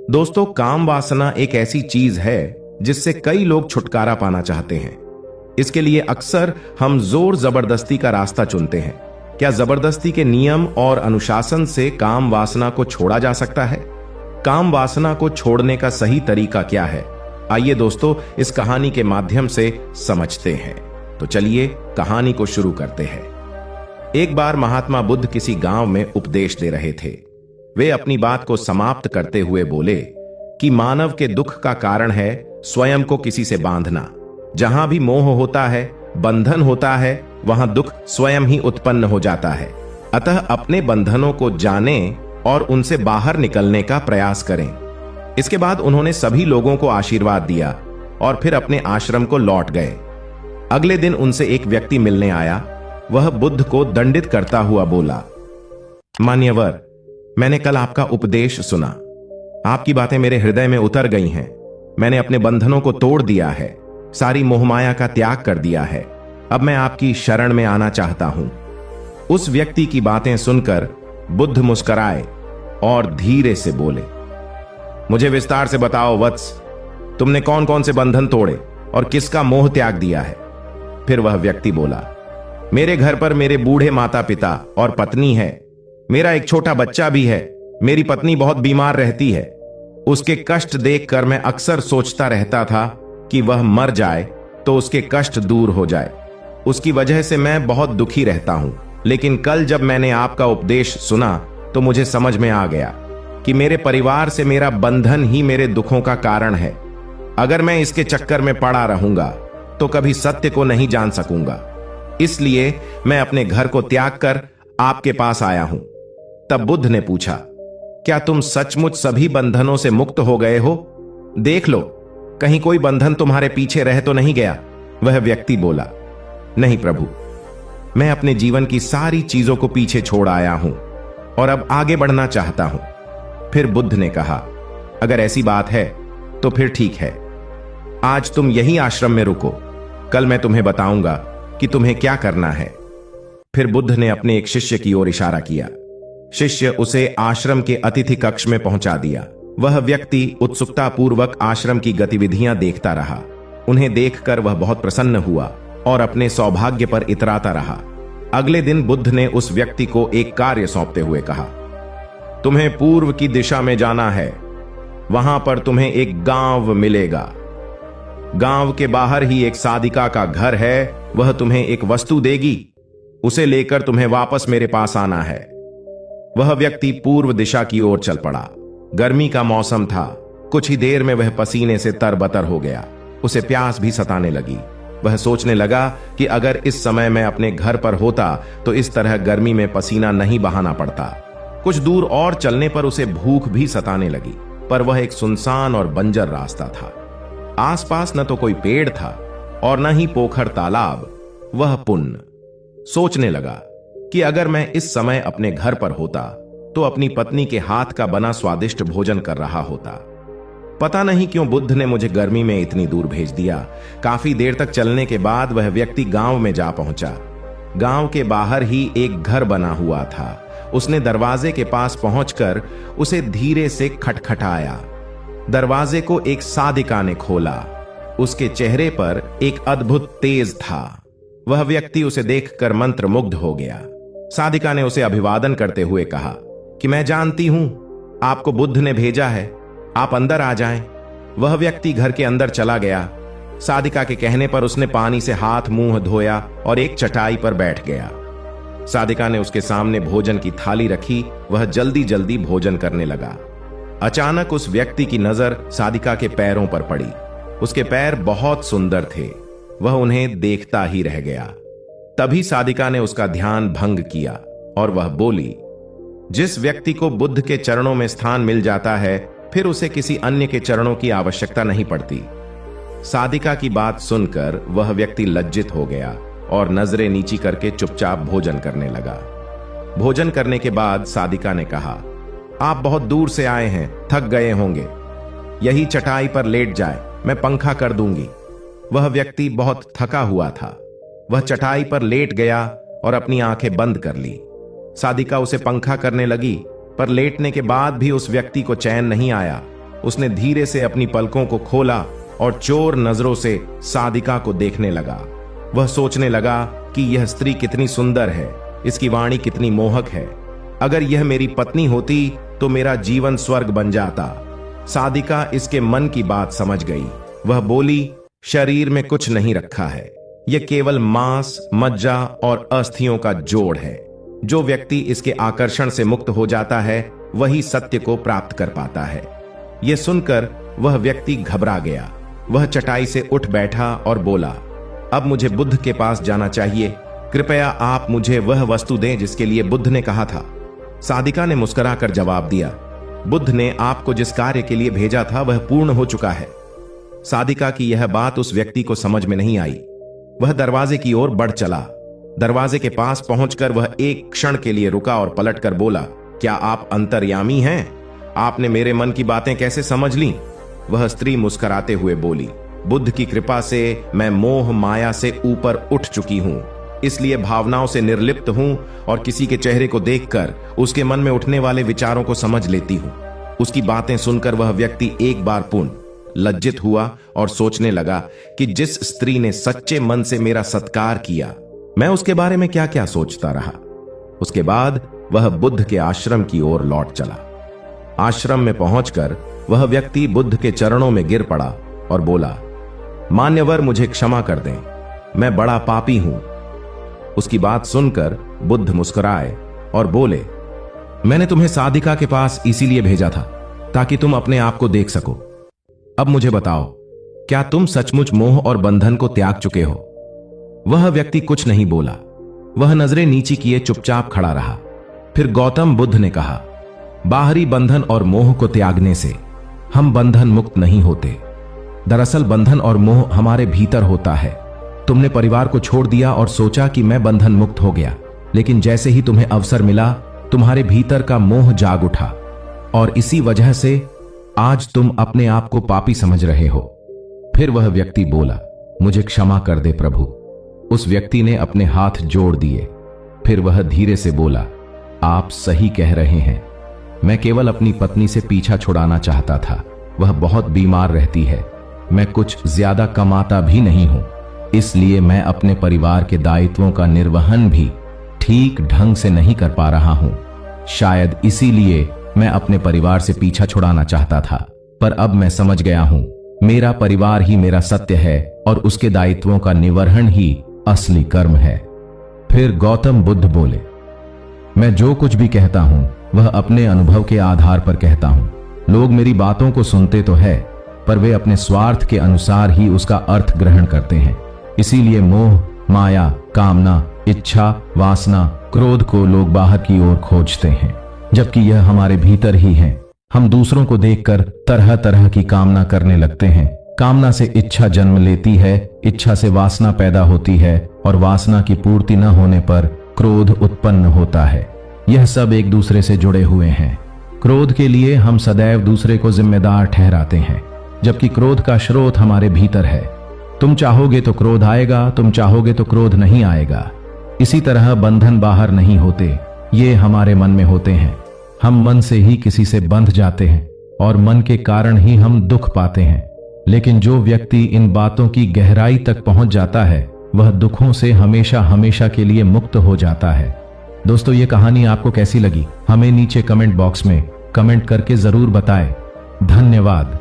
दोस्तों, काम वासना एक ऐसी चीज है जिससे कई लोग छुटकारा पाना चाहते हैं। इसके लिए अक्सर हम जोर जबरदस्ती का रास्ता चुनते हैं। क्या जबरदस्ती के नियम और अनुशासन से काम वासना को छोड़ा जा सकता है? काम वासना को छोड़ने का सही तरीका क्या है? आइए दोस्तों, इस कहानी के माध्यम से समझते हैं। तो चलिए कहानी को शुरू करते हैं। एक बार महात्मा बुद्ध किसी गांव में उपदेश दे रहे थे। वे अपनी बात को समाप्त करते हुए बोले कि मानव के दुख का कारण है स्वयं को किसी से बांधना। जहां भी मोह होता है, बंधन होता है, वहां दुख स्वयं ही उत्पन्न हो जाता है। अतः अपने बंधनों को जानें और उनसे बाहर निकलने का प्रयास करें। इसके बाद उन्होंने सभी लोगों को आशीर्वाद दिया और फिर अपने आश्रम को लौट गए। अगले दिन उनसे एक व्यक्ति मिलने आया। वह बुद्ध को दंडित करता हुआ बोला, मान्यवर, मैंने कल आपका उपदेश सुना। आपकी बातें मेरे हृदय में उतर गई हैं। मैंने अपने बंधनों को तोड़ दिया है, सारी मोहमाया का त्याग कर दिया है। अब मैं आपकी शरण में आना चाहता हूं। उस व्यक्ति की बातें सुनकर बुद्ध मुस्कुराए और धीरे से बोले, मुझे विस्तार से बताओ वत्स, तुमने कौन कौन से बंधन तोड़े और किसका मोह त्याग दिया है? फिर वह व्यक्ति बोला, मेरे घर पर मेरे बूढ़े माता पिता और पत्नी है। मेरा एक छोटा बच्चा भी है। मेरी पत्नी बहुत बीमार रहती है। उसके कष्ट देखकर मैं अक्सर सोचता रहता था कि वह मर जाए तो उसके कष्ट दूर हो जाए। उसकी वजह से मैं बहुत दुखी रहता हूं। लेकिन कल जब मैंने आपका उपदेश सुना तो मुझे समझ में आ गया कि मेरे परिवार से मेरा बंधन ही मेरे दुखों का कारण है। अगर मैं इसके चक्कर में पड़ा रहूंगा तो कभी सत्य को नहीं जान सकूंगा। इसलिए मैं अपने घर को त्याग कर आपके पास आया हूं। तब बुद्ध ने पूछा, क्या तुम सचमुच सभी बंधनों से मुक्त हो गए हो? देख लो, कहीं कोई बंधन तुम्हारे पीछे रह तो नहीं गया? वह व्यक्ति बोला, नहीं प्रभु, मैं अपने जीवन की सारी चीजों को पीछे छोड़ आया हूं और अब आगे बढ़ना चाहता हूं। फिर बुद्ध ने कहा, अगर ऐसी बात है तो फिर ठीक है। आज तुम यही आश्रम में रुको। कल मैं तुम्हें बताऊंगा कि तुम्हें क्या करना है। फिर बुद्ध ने अपने एक शिष्य की ओर इशारा किया। शिष्य उसे आश्रम के अतिथि कक्ष में पहुंचा दिया। वह व्यक्ति उत्सुकता पूर्वक आश्रम की गतिविधियां देखता रहा। उन्हें देखकर वह बहुत प्रसन्न हुआ और अपने सौभाग्य पर इतराता रहा। अगले दिन बुद्ध ने उस व्यक्ति को एक कार्य सौंपते हुए कहा, तुम्हें पूर्व की दिशा में जाना है। वहां पर तुम्हें एक गांव मिलेगा। गांव के बाहर ही एक साधिका का घर है। वह तुम्हें एक वस्तु देगी। उसे लेकर तुम्हें वापस मेरे पास आना है। वह व्यक्ति पूर्व दिशा की ओर चल पड़ा। गर्मी का मौसम था। कुछ ही देर में वह पसीने से तरबतर हो गया। उसे प्यास भी सताने लगी। वह सोचने लगा कि अगर इस समय मैं अपने घर पर होता तो इस तरह गर्मी में पसीना नहीं बहाना पड़ता। कुछ दूर और चलने पर उसे भूख भी सताने लगी, पर वह एक सुनसान और बंजर रास्ता था। आसपास न तो कोई पेड़ था और न ही पोखर तालाब। वह पुण्य सोचने लगा कि अगर मैं इस समय अपने घर पर होता तो अपनी पत्नी के हाथ का बना स्वादिष्ट भोजन कर रहा होता। पता नहीं क्यों बुद्ध ने मुझे गर्मी में इतनी दूर भेज दिया। काफी देर तक चलने के बाद वह व्यक्ति गांव में जा पहुंचा। गांव के बाहर ही एक घर बना हुआ था। उसने दरवाजे के पास पहुंचकर उसे धीरे से खटखटाया। दरवाजे को एक साधिका ने खोला। उसके चेहरे पर एक अद्भुत तेज था। वह व्यक्ति उसे देखकर मंत्रमुग्ध हो गया। साधिका ने उसे अभिवादन करते हुए कहा कि मैं जानती हूं आपको बुद्ध ने भेजा है, आप अंदर आ जाएं। वह व्यक्ति घर के अंदर चला गया। साधिका के कहने पर उसने पानी से हाथ मुंह धोया और एक चटाई पर बैठ गया। साधिका ने उसके सामने भोजन की थाली रखी। वह जल्दी जल्दी भोजन करने लगा। अचानक उस व्यक्ति की नजर साधिका के पैरों पर पड़ी। उसके पैर बहुत सुंदर थे। वह उन्हें देखता ही रह गया। तभी साधिका ने उसका ध्यान भंग किया और वह बोली, जिस व्यक्ति को बुद्ध के चरणों में स्थान मिल जाता है फिर उसे किसी अन्य के चरणों की आवश्यकता नहीं पड़ती। साधिका की बात सुनकर वह व्यक्ति लज्जित हो गया और नजरें नीची करके चुपचाप भोजन करने लगा। भोजन करने के बाद साधिका ने कहा, आप बहुत दूर से आए हैं, थक गए होंगे। यही चटाई पर लेट जाए, मैं पंखा कर दूंगी। वह व्यक्ति बहुत थका हुआ था। वह चटाई पर लेट गया और अपनी आंखें बंद कर ली। साधिका उसे पंखा करने लगी, पर लेटने के बाद भी उस व्यक्ति को चैन नहीं आया। उसने धीरे से अपनी पलकों को खोला और चोर नजरों से सादिका को देखने लगा। वह सोचने लगा कि यह स्त्री कितनी सुंदर है, इसकी वाणी कितनी मोहक है। अगर यह मेरी पत्नी होती तो मेरा जीवन स्वर्ग बन जाता। सादिका इसके मन की बात समझ गई। वह बोली, शरीर में कुछ नहीं रखा है, यह केवल मांस, मज्जा और अस्थियों का जोड़ है। जो व्यक्ति इसके आकर्षण से मुक्त हो जाता है वही सत्य को प्राप्त कर पाता है। यह सुनकर वह व्यक्ति घबरा गया। वह चटाई से उठ बैठा और बोला, अब मुझे बुद्ध के पास जाना चाहिए। कृपया आप मुझे वह वस्तु दें जिसके लिए बुद्ध ने कहा था। सादिका ने मुस्कुराकर जवाब दिया, बुद्ध ने आपको जिस कार्य के लिए भेजा था वह पूर्ण हो चुका है। सादिका की यह बात उस व्यक्ति को समझ में नहीं आई। वह दरवाजे की ओर बढ़ चला। दरवाजे के पास पहुंचकर वह एक क्षण के लिए रुका और पलटकर बोला, क्या आप अंतर्यामी हैं? आपने मेरे मन की बातें कैसे समझ ली? वह स्त्री मुस्कुराते हुए बोली, बुद्ध की कृपा से मैं मोह माया से ऊपर उठ चुकी हूं, इसलिए भावनाओं से निर्लिप्त हूं और किसी के चेहरे को देखकर उसके मन में उठने वाले विचारों को समझ लेती हूं। उसकी बातें सुनकर वह व्यक्ति एक बार पुनः लज्जित हुआ और सोचने लगा कि जिस स्त्री ने सच्चे मन से मेरा सत्कार किया, मैं उसके बारे में क्या क्या सोचता रहा। उसके बाद वह बुद्ध के आश्रम की ओर लौट चला। आश्रम में पहुंचकर वह व्यक्ति बुद्ध के चरणों में गिर पड़ा और बोला, मान्यवर मुझे क्षमा कर दें, मैं बड़ा पापी हूं। उसकी बात सुनकर बुद्ध मुस्कुराए और बोले, मैंने तुम्हें सादिका के पास इसीलिए भेजा था ताकि तुम अपने आप को देख सको। अब मुझे बताओ, क्या तुम सचमुच मोह और बंधन को त्याग चुके हो? वह व्यक्ति कुछ नहीं बोला। वह नजरें नीची किए चुपचाप खड़ा रहा। फिर गौतम बुद्ध ने कहा, बाहरी बंधन और मोह को त्यागने से हम बंधन मुक्त नहीं होते। दरअसल बंधन और मोह हमारे भीतर होता है। तुमने परिवार को छोड़ दिया और सोचा कि मैं बंधन मुक्त हो गया, लेकिन जैसे ही तुम्हें अवसर मिला तुम्हारे भीतर का मोह जाग उठा और इसी वजह से आज तुम अपने आप को पापी समझ रहे हो। फिर वह व्यक्ति बोला, मुझे क्षमा कर दे प्रभु। उस व्यक्ति ने अपने हाथ जोड़ दिए। फिर वह धीरे से बोला, आप सही कह रहे हैं, मैं केवल अपनी पत्नी से पीछा छुड़ाना चाहता था। वह बहुत बीमार रहती है, मैं कुछ ज्यादा कमाता भी नहीं हूं, इसलिए मैं अपने परिवार के दायित्वों का निर्वहन भी ठीक ढंग से नहीं कर पा रहा हूं। शायद इसीलिए मैं अपने परिवार से पीछा छुड़ाना चाहता था, पर अब मैं समझ गया हूं, मेरा परिवार ही मेरा सत्य है और उसके दायित्वों का निवर्हन ही असली कर्म है। फिर गौतम बुद्ध बोले, मैं जो कुछ भी कहता हूं वह अपने अनुभव के आधार पर कहता हूं। लोग मेरी बातों को सुनते तो है, पर वे अपने स्वार्थ के अनुसार ही उसका अर्थ ग्रहण करते हैं। इसीलिए मोह, माया, कामना, इच्छा, वासना, क्रोध को लोग बाहर की ओर खोजते हैं, जबकि यह हमारे भीतर ही है। हम दूसरों को देखकर तरह तरह की कामना करने लगते हैं। कामना से इच्छा जन्म लेती है, इच्छा से वासना पैदा होती है और वासना की पूर्ति न होने पर क्रोध उत्पन्न होता है। यह सब एक दूसरे से जुड़े हुए हैं। क्रोध के लिए हम सदैव दूसरे को जिम्मेदार ठहराते हैं, जबकि क्रोध का स्रोत हमारे भीतर है। तुम चाहोगे तो क्रोध आएगा, तुम चाहोगे तो क्रोध नहीं आएगा। इसी तरह बंधन बाहर नहीं होते, ये हमारे मन में होते हैं। हम मन से ही किसी से बंध जाते हैं और मन के कारण ही हम दुख पाते हैं। लेकिन जो व्यक्ति इन बातों की गहराई तक पहुंच जाता है वह दुखों से हमेशा हमेशा के लिए मुक्त हो जाता है। दोस्तों, ये कहानी आपको कैसी लगी हमें नीचे कमेंट बॉक्स में कमेंट करके जरूर बताएं। धन्यवाद।